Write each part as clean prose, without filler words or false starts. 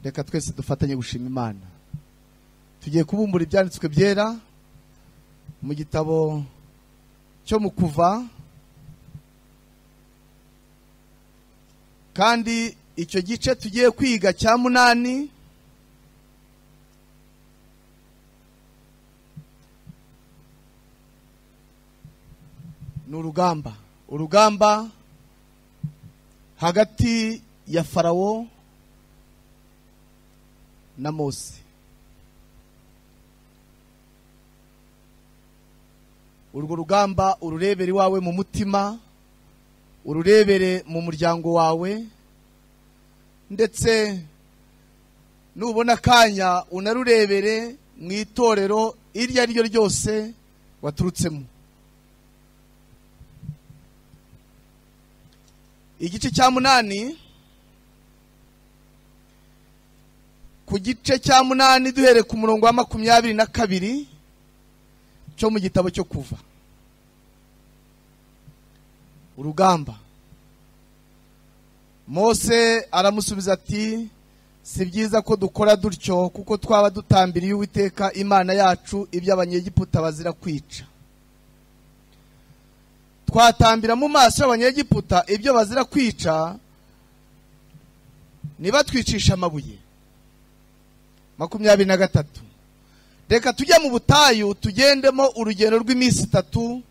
reka twese dufatanye gushima Imana. Tugiye kubumbura ibyanditswe byera mu gitabo cyo mu Kuva, kandi icyo gice tugiye kwiga cya 8 ni urugamba hagati ya Farawo na Mose. Urwo rugamba ururebere wawe mu mutima, ururebere mu muryango wawe, ndetse nubona kanya unarurebere mu itorero iryo ari ryo ryose waturutsemo. Igice cya 8, ku gice cya 8 duhere ku murongo wa 22 cyo mu gitabo cyo Kuva. Urugamba. Mose aramusubiza ati, si byiza ko dukora dutyo, kuko twaba dutambiriye Uwiteka Imana yacu ibyo abanyegiputa bazira kwica. Twatambira mu maso y'abanyegiputa ibyo bazira kwica, niba twicisha amabuye. 23. Reka tujye mu butayu tugendemo urugendo rw'iminsi 3,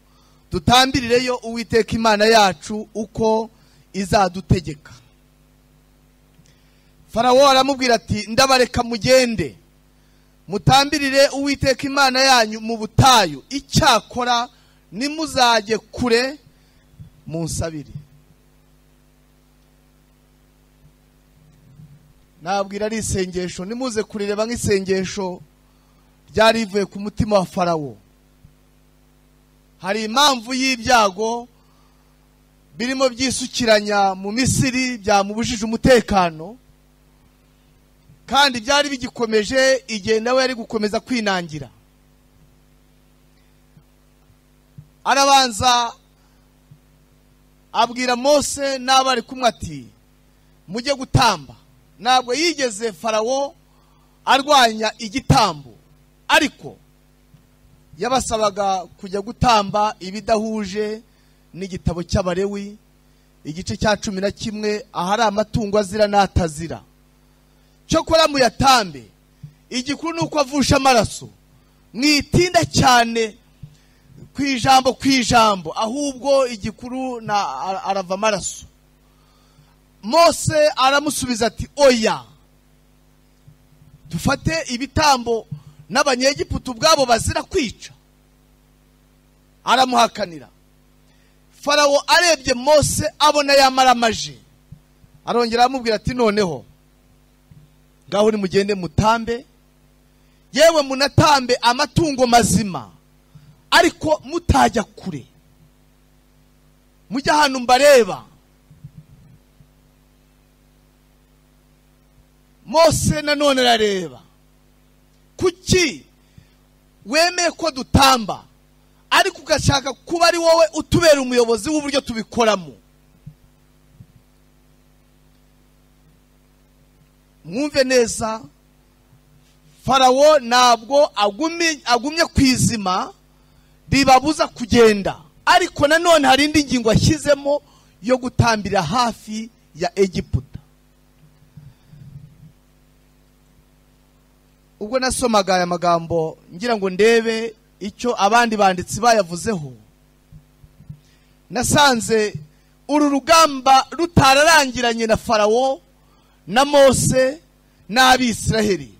dutambirireyo Uwiteka Imana yacu uko izadutegeka. Farawo aramubwira ati, ndabareka mugende mutambirire Uwiteka Imana yanyu mu butayu, icyakora nimuzajye kure munsabire. Nabwira ari isengesho, nimuze kurireba nk'isengesho ryari rivuye ku mutima wa Farawo. Hari impamvu y'ibyago birimo byisukiranya mu Misiri byamubujije umutekano, kandi byari bigikomeje igihe nawe yari gukomeza kwinangira. Arabanza abwira Mose n'abari kumwe ati, mujye gutamba. Ntabwo yigeze Farawo arwanya igitambo, ariko yabasabaga kujya gutamba ibidahuje n'igitabo cy'Abalewi, igice cya 11, ahari amatungo azira n'atazira. Cyokora muyatambe, igikuru nuko avusha amaraso. Mwitinda cyane kwijambo, ahubwo igikuru arava amaraso. Mose aramusubiza ati, oya, dufate ibitambo n'abanyegiputa ubwabo bazira kwica. Aramuhakanira. Farawo arebye Mose abona yamaramaje, arongera amubwira ati, noneho ngaho ni mugende mutambe, yewe munatambe amatungo mazima, ariko mutajya kure, mujya hano mbareba. Mose nanone arareba, kuki wemeye ko dutamba ariko ugashaka kuba ari wowe utubera umuyobozi w'uburyo tubikoramo? Mwumve neza, Farawo ntabwo agumye kwizima ribabuza kugenda, ariko nanone hari indi ngingo ashyizemo yo gutambira hafi ya Egiputa. Ubwo nasomaga aya magambo ngira ngo ndebe icyo abandi banditsi bayavuzeho, nasanze uru rugamba rutararangiranye na Farawo na Mose n'Abisiraheli,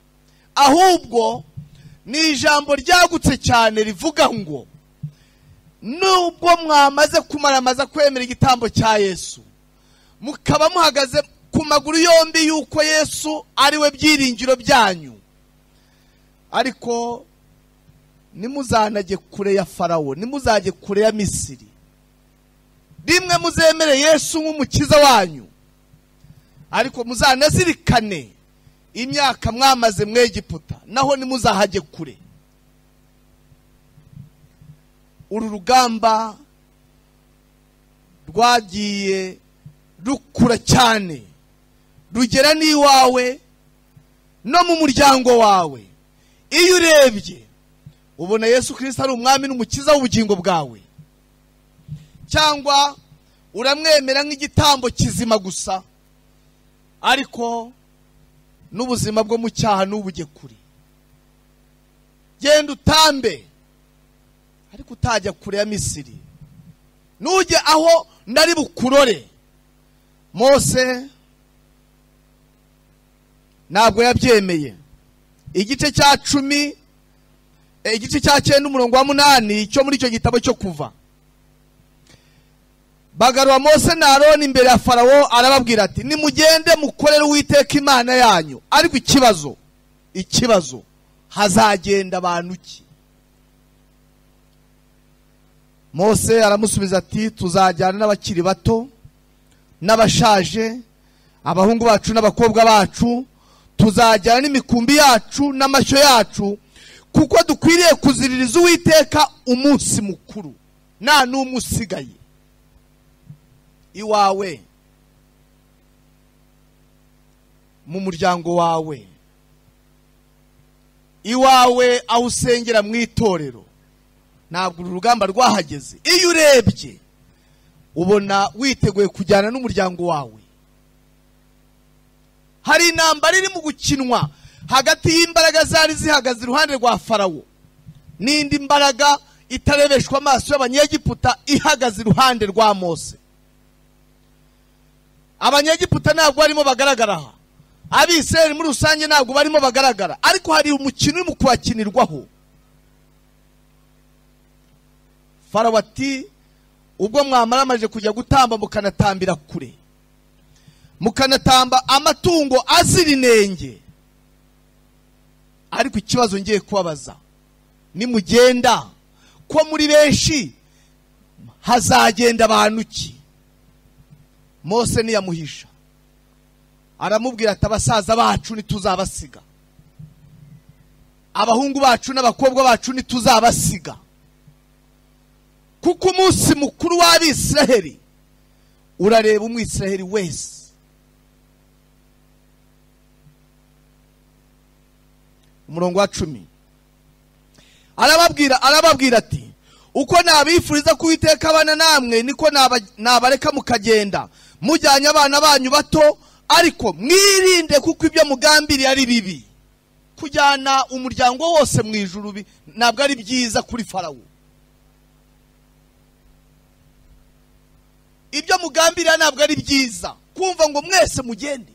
ahubwo ni ijambo ryagutse cyane rivuga ngo, nubwo mwamaze kumaramaza kwemera igitambo cya Yesu, mukaba muhagaze ku maguru yombi yuko Yesu ari we byiringiro byanyu, ariko nimuzanajye kure ya Farawo, nimuzajye kure ya Misiri, rimwe muzemere Yesu nk'umukiza wanyu, ariko muzanazirikane imyaka mwamaze mu Egiputa, naho nimuzahajye kure. Uru rugamba rwagiye rukura cyane, rugera n'iwawe, no mu muryango wawe. Iyo urebye ubona Yesu Kristo ari umwami n'umukiza w'ubugingo bwawe, cyangwa uramwemera nk'igitambo kizima gusa, ariko n'ubuzima bwo mu cyaha n'ubujye kuri. Genda utambe ariko utajya kure ya Misiri, nujye aho ndari bukurore. Mose ntabwo yabyemeye. Igice cya 10 igice cya 9 umurongo wa 8 cyo muri icyo gitabo cyo Kuva, bagarura Mose na Aroni imbere ya Farawo, arababwira ati nimugende mukorere Uwiteka Imana yanyu, ariko ikibazo hazagenda abantu ki? Mose aramusubiza ati tuzajyana n'abakiri bato n'abashaje, abahungu bacu n'abakobwa bacu, tuzajyana n'imikumbi yacu n'amashyo yacu, kuko dukwiriye kuziririza Uwiteka umunsi mukuru, nta n'umwe usigaye. Iwawe, mu muryango wawe, iwawe aho usengera mu itorero, ntabwo urugamba rwahageze. Iyo urebye ubona witeguye kujyana n'umuryango wawe. Hari intambara iri mu gukinwa hagati y'imbaraga zari zihagaze iruhande rwa Farawo n'indi mbaraga itarebeshwa amaso y'Abanyegiputa ihagaze iruhande rwa Mose. Abanyegiputa ntabwo barimo bagaragara aha, Abisirayeli muri rusange ntabwo barimo bagaragara, ariko hari umukino uri mu kubakinirwaho. Farawo ati ubwo mwamaramaje kujya gutamba mukanatambira kure, mukanatamba amatungo azira inenge, ariko ikibazo ngiye kubabaza, nimugenda ko muri benshi hazagenda abantu ki? Mose niyamuhisha, aramubwira ati abasaza bacu ntituzabasiga, abahungu bacu n'abakobwa bacu ntituzabasiga, kuko umunsi mukuru w'Abisiraheli urareba Umwisiraheli wese. Umurongo wa 10 arababwira ati uko nabifuriza ko Uwiteka abana namwe, niko nabareka mukagenda mujyanye abana banyu bato, ariko mwirinde kuko ibyo mugambiriye ari bibi. Kujyana umuryango wose mu ijuru ntabwo ari byiza kuri Farawo. Ibyo mugambiriye ntabwo ari byiza, kumva ngo mwese mugende.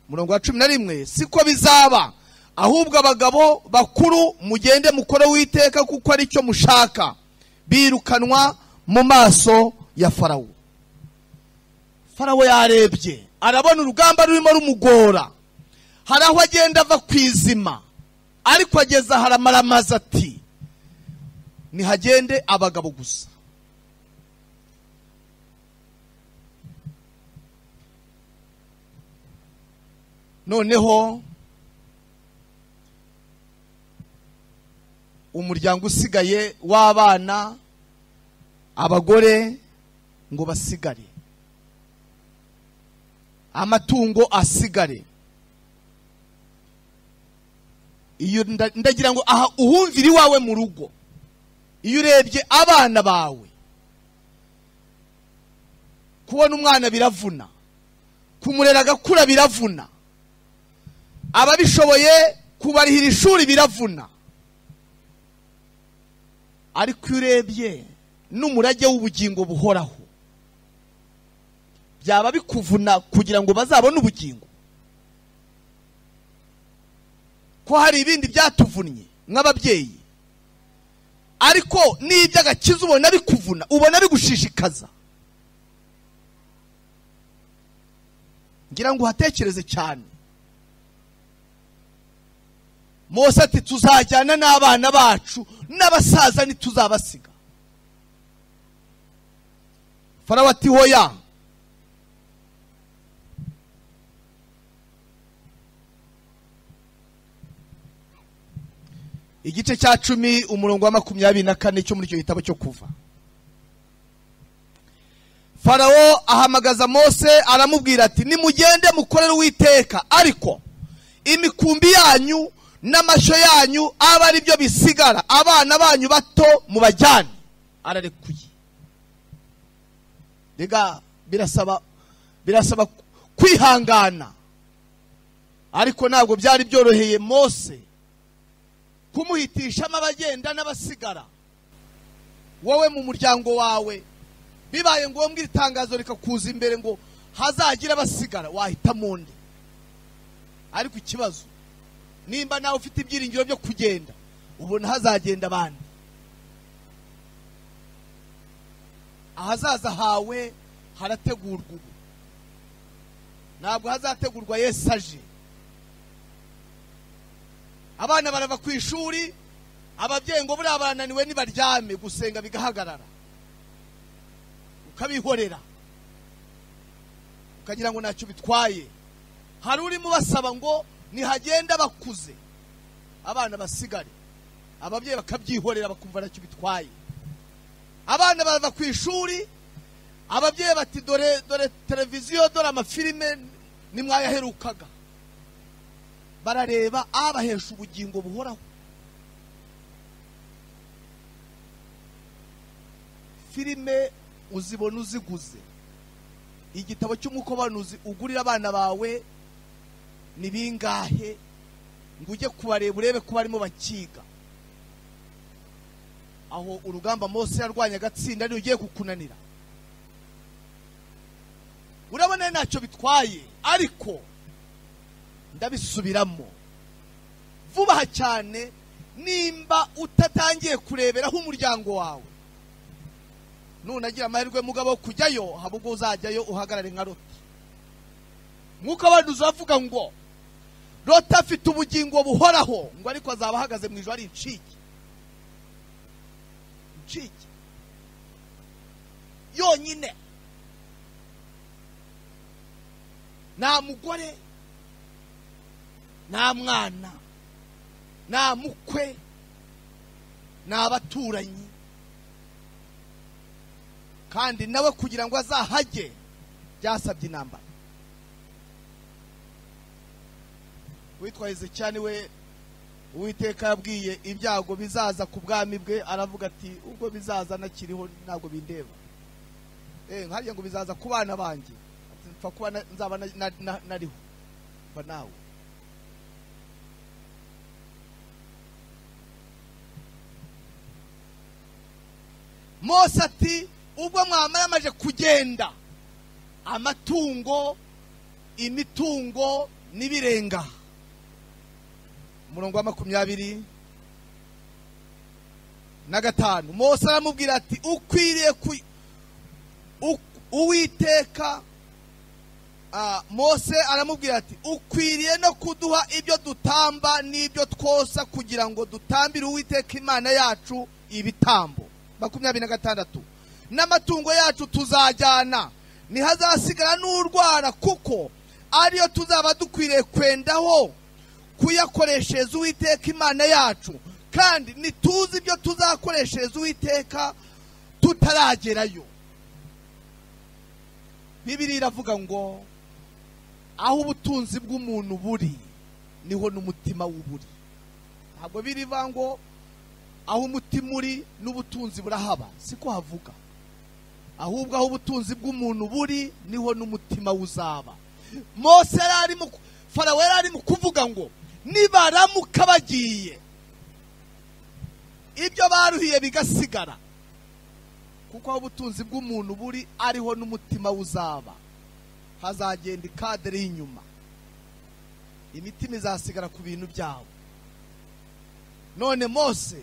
Umurongo wa 11 siko bizaba, ahubwo abagabo bakuru mugende mukore Uwiteka kuko ari cyo mushaka. Birukanwa mu maso ya Farawo. Farawo yarebye arabona urugamba rurimo rumugora, hari aho agenda ava kwizima, ariko ageza haramaramaza ati nihagende abagabo gusa. Noneho umuryango usigaye w'abana, abagore ngo basigare, amatungo asigare. Iyo ndagira ngo aha uhumvira iwawe mu rugo, iyo urebye abana bawe, kubona umwana biravuna, kumurera agakura biravuna, ababishoboye kubarihira ishuri biravuna, ariko iyo urebye n'umurage w'ubugingo buhoraho, byaba bikuvuna kugira ngo bazabone ubugingo. Ko hari ibindi byatuvunnye nk'ababyeyi, ariko n'iby'agakiza ubona bikuvuna, ubona bigushishikaza. Ngira ngo uhatekereze cyane. Mose ati tuzajyana n'abana bacu n'abasaza ntituzabasiga. Farawo ati hoya. Igice cya 10 umurongo wa 24 cyo muri icyo gitabo cyo Kuva. Farawo ahamagaza Mose aramubwira ati nimugende mukorere Uwiteka, ariko imikumbi yanyu n'amashyo yanyu aba ari byo bisigara, abana banyu bato mubajyane. Ararekuye. Rega birasaba kwihangana, ariko ntabwo byari byoroheye Mose kumuhitishamo abagenda n'abasigara. Wowe mu muryango wawe bibaye ngombwa itangazo rikakuza imbere ngo hazagira abasigara, wahitamo nde? Ariko ikibazo nimba nawe ufite ibyiringiro byo kugenda, ubona hazagenda abandi. Ahazaza hawe harategurwa ubu, ntabwo hazategurwa Yesu aje. Abana barava ku ishuri, ababyeyi ngo buriya barananiwe nibaryame, gusenga bigahagarara, ukabihorera ukagira ngo ntacyo bitwaye. Hari urimo basaba ngo nihagenda bakuze abana basigare, ababyeyi bakabyihorera bakumva ntacyo bitwaye. Abana barava ku ishuri, ababyeyi bati dore televiziyo, dore amafilime nimwayaherukaga. Barareba abahesha ubugingo buhoraho. Filime uzibona uziguze, igitabo cy'umukobanuzi ugurira abana bawe ni bingahe ngo ujye kubareba urebe ko barimo bakiga? Aho urugamba Mose yarwanya agatsinda ni ugiye kukunanira. Urabona ntacyo bitwaye, ariko ndabisubiramo vuba cyane. Nimba utatangiye kureberaho umuryango wawe, nunagira amahirwe mugabo kujyayo, habwo uzajyayo uhagarare nka Loti. Nkuko abantu uzavuga ngo Loti afite ubugingo buhoraho, ngo ariko azaba ahagaze mu ijuru ari incike yonyine, nta mugore, nta mwana, nta mukwe, nta baturanyi. Kandi nawe kugira ngo azahajye byasabye intambara. Witwaye cyane we Uwiteka yabwiye ibyago bizaza ku bwami bwe, aravuga ati ubwo bizaza nakiriho ntabwo bindeba. Nkariye ngo bizaza ku bana banjye, mpfa kuba nzaba nariho mba nawe. Mose ati ubwo mwamara amaje kugenda, amatungo, imitungo nibirenga. Umurongo wa 25, Mose aramubwira ati ukwiriye Uwiteka, Mose aramubwira ati ukwiriye no kuduha ibyo dutamba n'ibyo twosa, kugira ngo dutambire Uwiteka Imana yacu ibitambo. 26, n'amatungo yacu tuzajyana, ntihazasigara n'urwara, kuko ariyo tuzaba dukwiriye kwendaho kuyakoreshereza Uwiteka Imana yacu, kandi nituzi ibyo tuzakoreshereza Uwiteka tutaragerayo. Bibiliya iravuga ngo aho ubutunzi bw'umuntu buri niho n'umutima w'uburi. Ntabwo biriva ngo aho umutima uri n'ubutunzi burahaba, siko havuga. Ahubwo aho ubutunzi bw'umuntu buri niho n'umutima uzaba. Mose yararimo, Farawo yararimo kuvuga ngo nibaramuka bagiye, ibyo baruhiye bigasigara, kuko aho ubutunzi bw'umuntu buri ariho n'umutima uzaba. Hazagenda ikadere y'inyuma, imitima izasigara ku bintu byawe. None Mose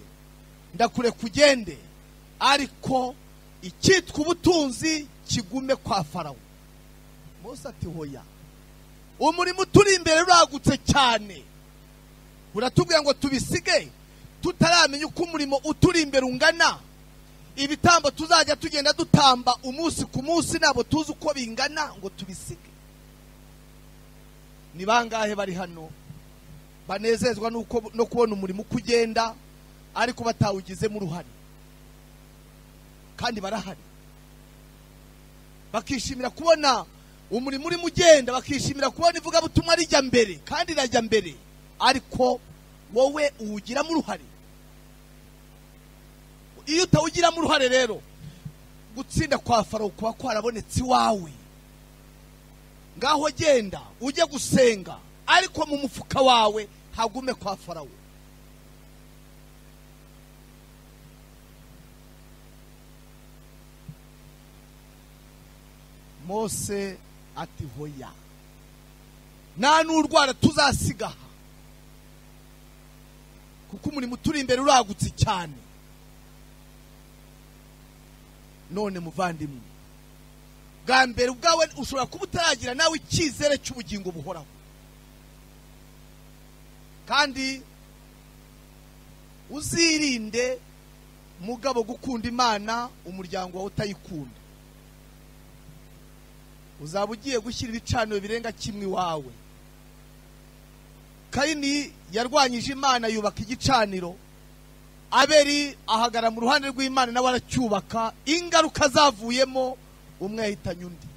ndakure kugende, ariko icyitwa ubutunzi kigume kwa Farawo. Mose ati hoya, umurimo turi imbere uragutse cyane, uratubwira ngo tubisige tutaramenya uko umurimo uturi imbere ungana. Ibitambo tuzajya tugenda dutamba umunsi ku munsi nabo tuzi uko bingana ngo tubisige. Ni bangahe bari hano banezezwa no kubona umurimo kugenda ariko batawugizemo uruhare? Kandi barahari. bakishimira kubona umurimo urimo ugenda, bakishimira kubona ivugabutumwa rijya mbere kandi irajya mbere, ariko wowe uwugiramo uruhare. Iyo utawugiramo uruhare rero, gutsinda kwa Farawo kuba kwarabonetse iwawe. Ngaho genda ujye gusenga, ariko mu mufuka wawe hagume kwa Farawo. Mose ati hoya, nta n'urwara tuzasigaha, kuko umurimo turi imbere uragutse cyane. None muvandimwe, bwa mbere ubwawe ushobora kuba utaragira nawe icyizere cy'ubugingo buhoraho, kandi uzirinde mugabo gukunda Imana umuryango wawe utayikunda. Uzaba ugiye gushyira ibicaniro birenga kimwe iwawe. Kayini yarwanyije Imana yubaka igicaniro, Abeli ahagara mu ruhande rw'Imana nawe aracyubaka. Ingaruka zavuyemo umwe yahitanye undi.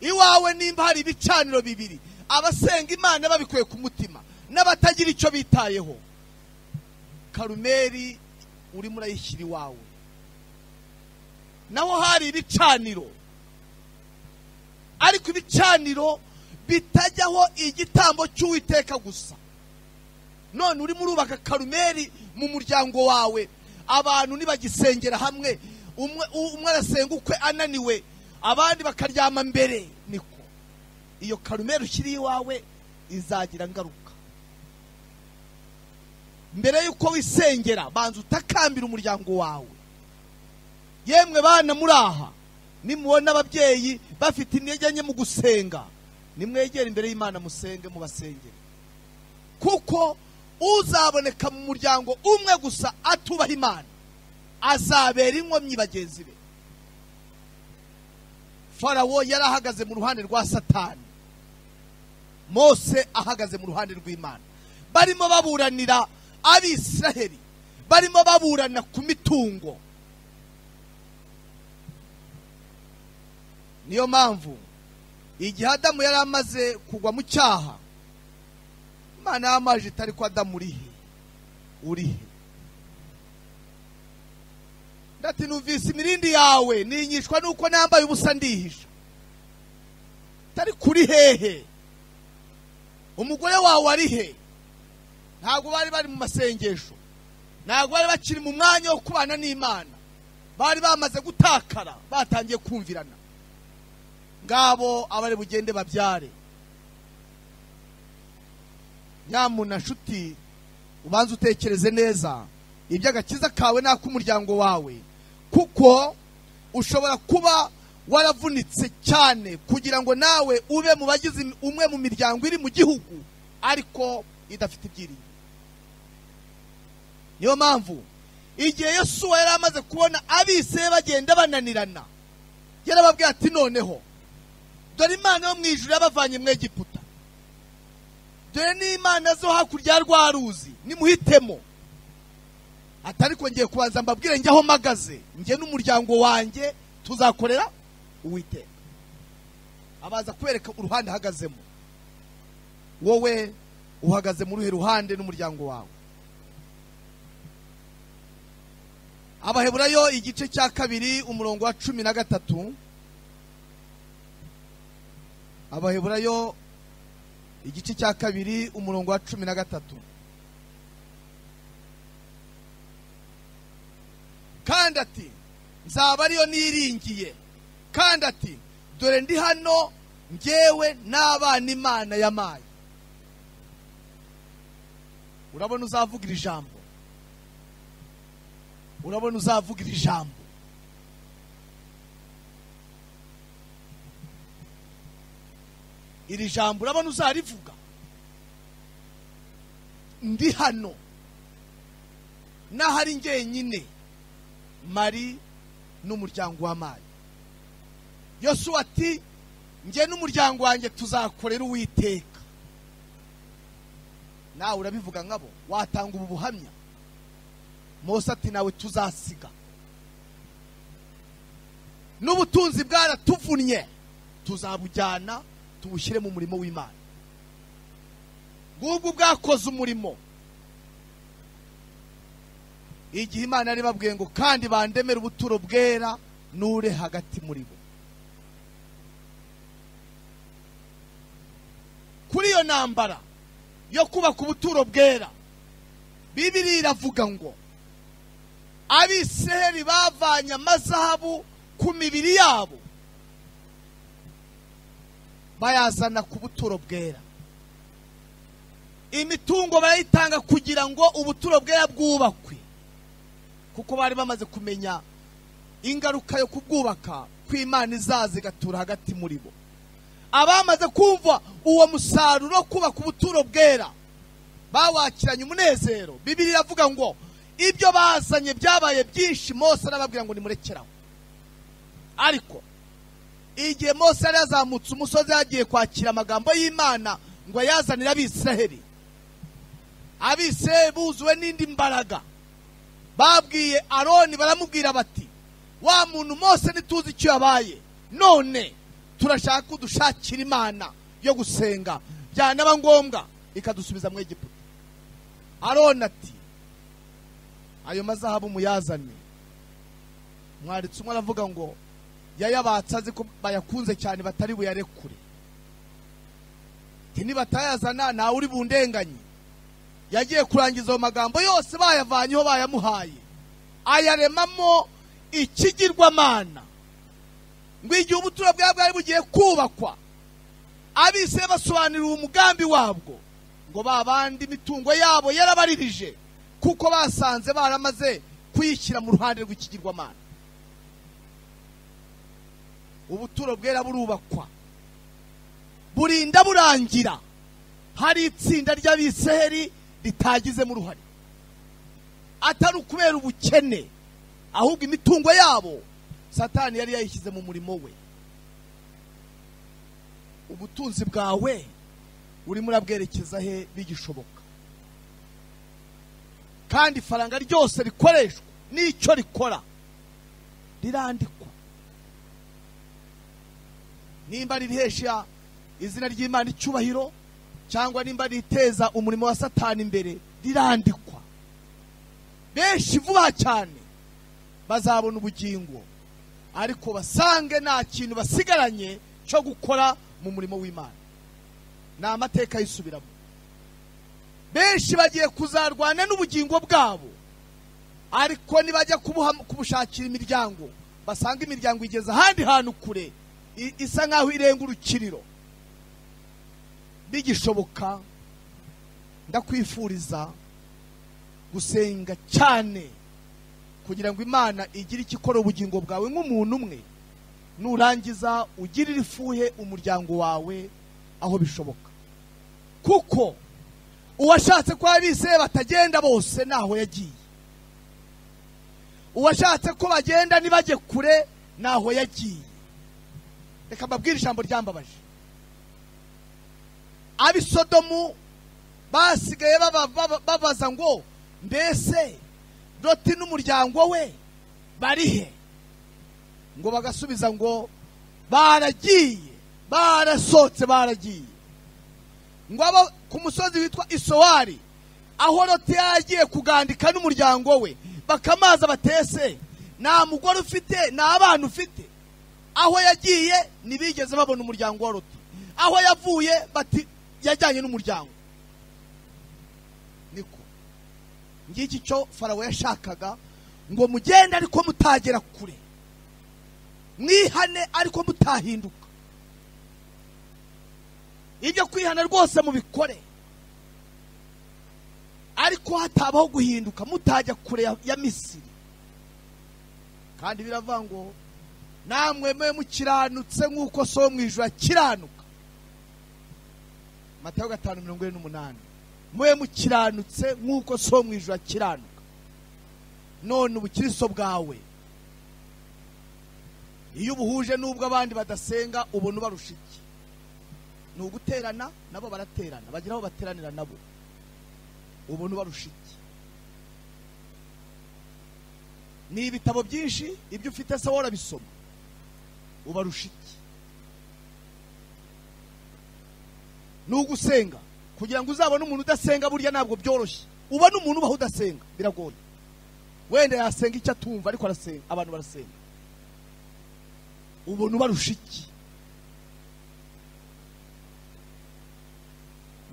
Iwawe nimba hari ibicaniro bibiri, abasenga Imana babikuye ku mutima n'abatagira icyo bitayeho, Karumeli urimo urayishyira iwawe. Naho hari ibicaniro, ariko ibicaniro bitajyaho igitambo cy'Uwiteka gusa. None urimo urubaka Karumeli mu muryango wawe, abantu nibagisengera hamwe, umwe arasenga ukwe ananiwe, abandi bakaryama mbere, niko iyo Karumeli ushyiriye iwawe izagira ngaruka. Mbere yuko wisengera, banza utakambira umuryango wawe. Yemwe bana muraha, nimubona ababyeyi bafite intege nke mu gusenga, nimwegere imbere y'Imana musenge, mubasengere, kuko uzaboneka mu muryango umwe gusa atubaha Imana azabera inkomyi bagenzi be. Farawo yari ahagaze mu ruhande rwa Satani, Mose ahagaze mu ruhande rw'Imana. Barimo baburanira Abisiraheli, barimo baburana ku mitungo. Niyo mpamvu igihe Adamu yari amaze kugwa mu cyaha, Imana yamaje itari ko Adamu urihe. Ndati numvise imirindi yawe, ninyishwa nuko nambaye ubusa ndihisha. Tari kuri hehe? Umugore wawe ari he? Ntabwo bari mu masengesho, ntabwo bari bakiri mu mwanya wo kubana n'Imana, bari bamaze gutakara, batangiye kumvirana. Ngabo abari bugende babyare. Nyamuna nshuti, ubanza utekereze neza iby'agakiza kawe n'ak'umuryango wawe, kuko ushobora kuba waravunitse cyane kugira ngo nawe ube mu bagize umwe mu miryango iri mu gihugu ariko idafite ibyiringiro. Niyo mpamvu igihe Yosuwa yari amaze kubona Abisirayeli bagenda bananirana, yarababwiye ati noneho dore Imana yo mu ijuru yabavanye mu Egiputa, dore n'Imana zo hakurya ya rwa ruzi, nimuhitemo. Atari ko ngiye kubanza mbabwire njye aho mpagaze, njye n'umuryango wanjye tuzakorera Uwiteka. Abaza kwereka uruhande ahagazemo. Wowe uhagaze muri uruhe ruhande n'umuryango wawe? Abaheburayo igice cya 2 umurongo wa 13. Abaheburayo igice cya 2 umurongo wa 13. Kandi ati nzaba ariyo niringiye, kandi ati dore ndi hano njyewe n'abana Imana yamaye. Urabona uzavugira ijambo, urabona uzavugira ijambo. Iri jambo urabona uzarivuga, ndi hano n'ahari njyenyine Mari n'umuryango w'Amari. Yosuwa ati njye n'umuryango wanjye tuzakorera Uwiteka. Nawe urabivuga nkabo, watanga ubu buhamya. Mose ati nawe tuzasiga. n'ubutunzi bwaratuvunnye, tuzabujyana tubushyire mu murimo w'Imana. Ngubwo bwakoze umurimo. Igihe Imana yari babwiye ngo kandi bandemera ubuturo bwera nure hagati muri bo. Kuri iyo ntambara yo kubaka ubuturo bwera, Bibiliya iravuga ngo Abisirayeli bavanye amazahabu ku mibiri yabo bayazana ku buturo bwera. Imitungo barayitanga kugira ngo ubuturo bwera bwubakwe, kuko bari bamaze kumenya ingaruka yo kubwubaka kw'Imana izaza igatura hagati muri bo. Abamaze kumva uwo musaruro kubaka ubuturo bwera bawakiranye umunezero. Bibiliya iravuga ngo ibyo bazanye byabaye byinshi, Mose arababwira ngo nimurekeraho. Ariko igihe Mose yari yazamutse umusozi yagiye kwakira amagambo y'Imana ngo yazanire Abisirayeli, Abisirayeli buzuwe n'indi mbaraga babwiye Aroni, baramubwira bati wa muntu Mose ntituzi icyo yabaye, none turashaka kudushakira Imana yo gusenga, byanaba ngombwa ikadusubiza mu Egiputa. Aroni ati ayo mazahabu muyazane. Mwanditsi umwe aravuga ngo yayabatse azi ko bayakunze cyane batari buyarekure. Nibatayazana nawe uri bundenganye. Yagiye kurangiza ayo magambo yose bayavanyeho bayamuhaye, ayaremamo ikigirwamana. Ngo igihe ubuturo bwari bugiye kubakwa, Abisirayeli basobanurira umugambi wabwo, ngo babandi imitungo yabo yarabaririje kuko basanze baramaze kuyishyira mu ruhande rw'ikigirwamana. Ubuturo bwera burubakwa, burinda burangira hari itsinda ry'Abisirayeli ritagizemo uruhare, atari ukubera ubukene, ahubwo imitungo yabo Satani yari yayishyize mu murimo we. Ubutunzi bwawe urimo urabwerekeza he bigishoboka? Kandi ifaranga ryose rikoreshwa n'icyo rikora rirandikwa. Nimba ririhesha izina ry'Imana icyubahiro cyangwa nimba riteza umurimo wa Satani imbere, rirandikwa. Benshi vuba cyane bazabona ubugingo, ariko basange nta kintu basigaranye cyo gukora mu murimo w'Imana. Ni amateka yisubiramo. Benshi bagiye kuzarwana n'ubugingo bwabo, ariko nibajya kubushakira imiryango, basanga imiryango igeze ahandi hantu kure, isa nkaho irenga urukiriro. Bigishoboka, ndakwifuriza gusenga cyane kugira ngo Imana igire ikikora ubugingo bwawe nk'umuntu umwe, nurangiza ugirire ifuhe umuryango wawe aho bishoboka. Kuko uwashatse ko Abisirayeli batagenda bose naho yagiye, uwashatse ko bagenda nibajye kure naho yagiye. Reka mbabwire ijambo ryambabaje. Abisodomu basigaye babaza ngo mbese Loti n'umuryango we barihe? Ngo bagasubiza ngo baragiye, barasotse, baragiye. Ngo abo ku musozi witwa Isowari, aho Loti yagiye kugandika n'umuryango we, bakamaza batese nta mugore ufite, nta abana ufite. Aho yagiye nibigeze babona umuryango wa Loti, aho yavuye bati yajyanye n'umuryango. Niko ngiki cyo Farawo yashakaga, ngo mugende ariko mutagera kure, mwihane ariko mutahinduka. Ibyo kwihana rwose mubikore, ariko hatabaho guhinduka, mutajya kure ya Misiri. Kandi biravuga ngo namwe mwe mukiranutse nk'uko so mu ijuru akiranuka. Matayo 5:48. Mwe mukiranutse nk'uko so mu ijuru akiranuka. None ubukristo bwawe iyo ubuhuje n'ubwo abandi badasenga, ubona ubarusha iki? Ni uguterana, nabo baraterana, bagira aho bateranira nabo, ubona ubarusha iki? Ni ibitabo byinshi, ibyo ufite se wora bisoma. ubarusha iki? Nugusenga kugira ngo uzabone umuntu udasenga burya ntabwo byoroshye. Ubona umuntu ubaho udasenga biragoye. Wenda yasenga icyo atumva ariko arasenga, abantu barasenga. Ubona ubarusha iki?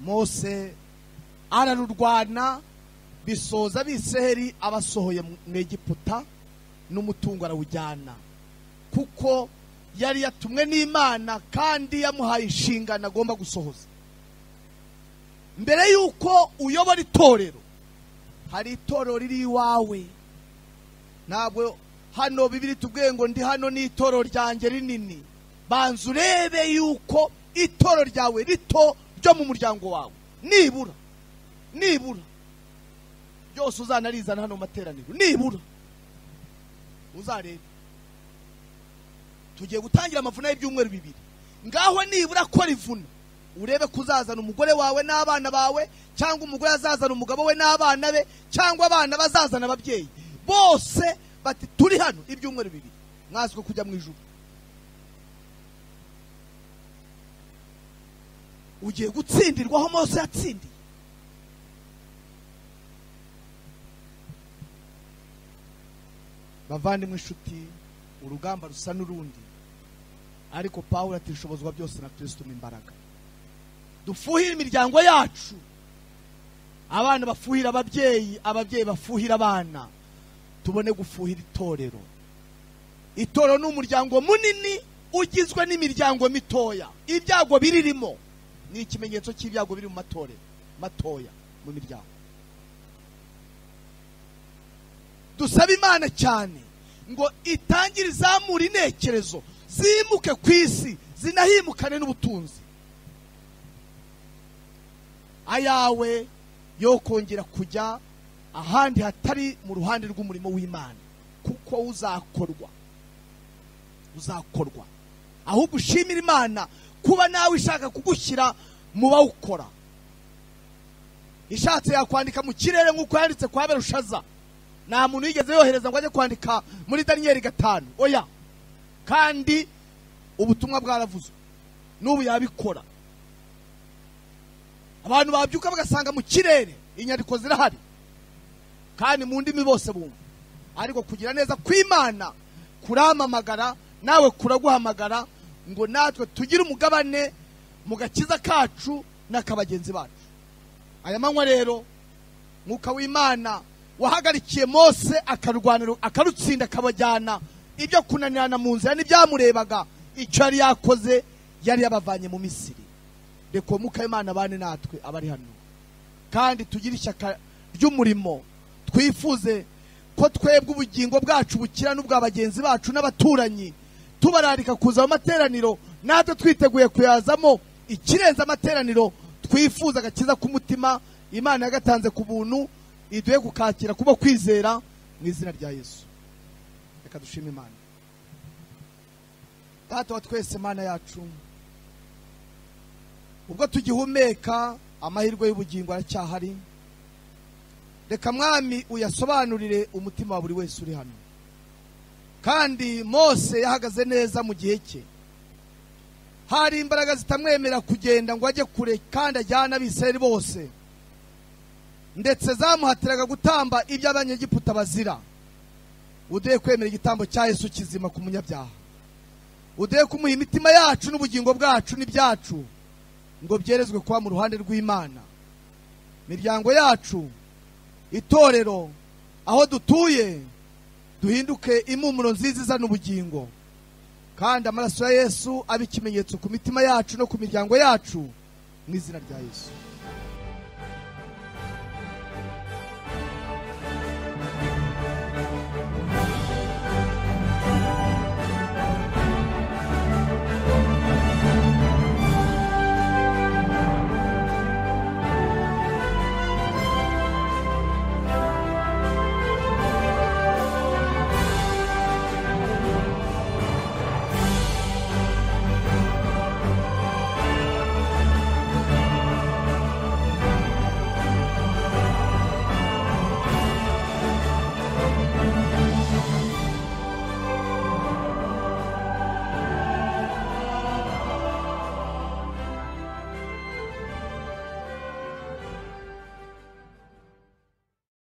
Mose ararurwana bisoza Abisiraheli abasohoye mu Egiputa n'umutungo arawujyana, kuko yari yatumwe n'Imana kandi yamuhaye inshingano agomba gusohoza. Mbere yuko uyobora itorero, hari itorero riri iwawe. Ntabwo hano Bibiri tubwiye ngo ndi hano n'itorero ryanjye rinini. Banza urebe yuko itorero ryawe rito ryo mu muryango wawe nibura byose uzanarizana hano materaniro, nibura uzarebe. Tugiye gutangira amavuna y'ibyumweru 2. Ngaho nibura ko rivuna, urebe kuzazana umugore wawe n'abana bawe, cyangwa umugore azazana umugabo we n'abana be, cyangwa abana bazazana ababyeyi bose bati turi hano ibyumweru 2, mwazwe kujya mu ijuru. Ugiye gutsindirwaho Mose yatsindiye. Bavandimwe inshuti, urugamba rusa n'urundi, ariko Pawulo ati ishobozwa byose na Kristo imbaraga. Dufuhira imiryango yacu, abana bafuhira ababyeyi, ababyeyi bafuhira abana, tubone gufuhira itorero. Itorero ni umuryango munini ugizwe n'imiryango mitoya. Ibyago biririmo ni ikimenyetso cy'ibyago biri mu matorero matoya mu miryango. Dusaba Imana cyane ngo itangire izamura intekerezo zimuke ku isi, zinahimukane n'ubutunzi ayawe yo kongera kujya ahandi hatari mu ruhande rw'umurimo w'Imana, kuko uzakorwa. Ahubwo ushimira Imana kuba nawe ishaka kugushyira mu bawukora. Ishatse yakwandika mu kirere nk'uko yanditse kwa Berushaza. Nta muntu yigeze yohereza ngo ajye kwandika muri Daniyeli 5. Oya, kandi ubutumwa bwaravuzwe, n'ubu yabikora. Abantu babyuka bagasanga mu kirere inyandiko zirahari, kandi mu ndimi bose bumva. Ariko kugira neza kw'Imana kuramamagara, nawe kuraguhamagara ngo natwe tugire umugabane mu gakiza kacu n'akabagenzi bacu. Aya manywa rero Mwuka w'Imana wahagarikiye Mose akarwanira akarutsinda kabajyana ibyo kunanirana mu nzira n'ibyamurebaga. Icyo yari yakoze yari yabavanye mu Misiri. Reko Mwuka w'Imana bane natwe abari hano, kandi tugire ishyaka ry'umurimo. Twifuze ko twebwe ubugingo bwacu bukira n'ubwa bagenzi bacu n'abaturanyi, tubararika kuza mu materaniro, natwe twiteguye kuyazamo ikirenza amateraniro. Twifuza agakiza k'umutima Imana yagatanze ku buntu, iduhe gukakira kuba kwizera mu izina rya Yesu. Reka dushime Imana. Data wa twese, Mana yacu, ubwo tugihumeka amahirwe y'ubugingo aracyahari. Reka Mwami uyasobanurire umutima wa buri wese uri hano. Kandi Mose yahagaze neza mu gihe cye. Hari imbaraga zitamwemera kugenda ngo ajye kure kandi ajyana Abisirayeli bose, ndetse zamuhatiraga gutamba ibyo Abanyegiputa bazira. Uduhe kwemera igitambo cya Yesu kizima ku munyabyaha. Uduhe kumuha imitima yacu n'ubugingo bwacu n'ibyacu ngo byerezwe kuba mu ruhande rw'Imana. Miryango yacu, itorero, aho dutuye, duhinduke impumuro nziza izana ubugingo. Kandi amaraso ya Yesu abe ikimenyetso ku mitima yacu no ku miryango yacu mu izina rya Yesu.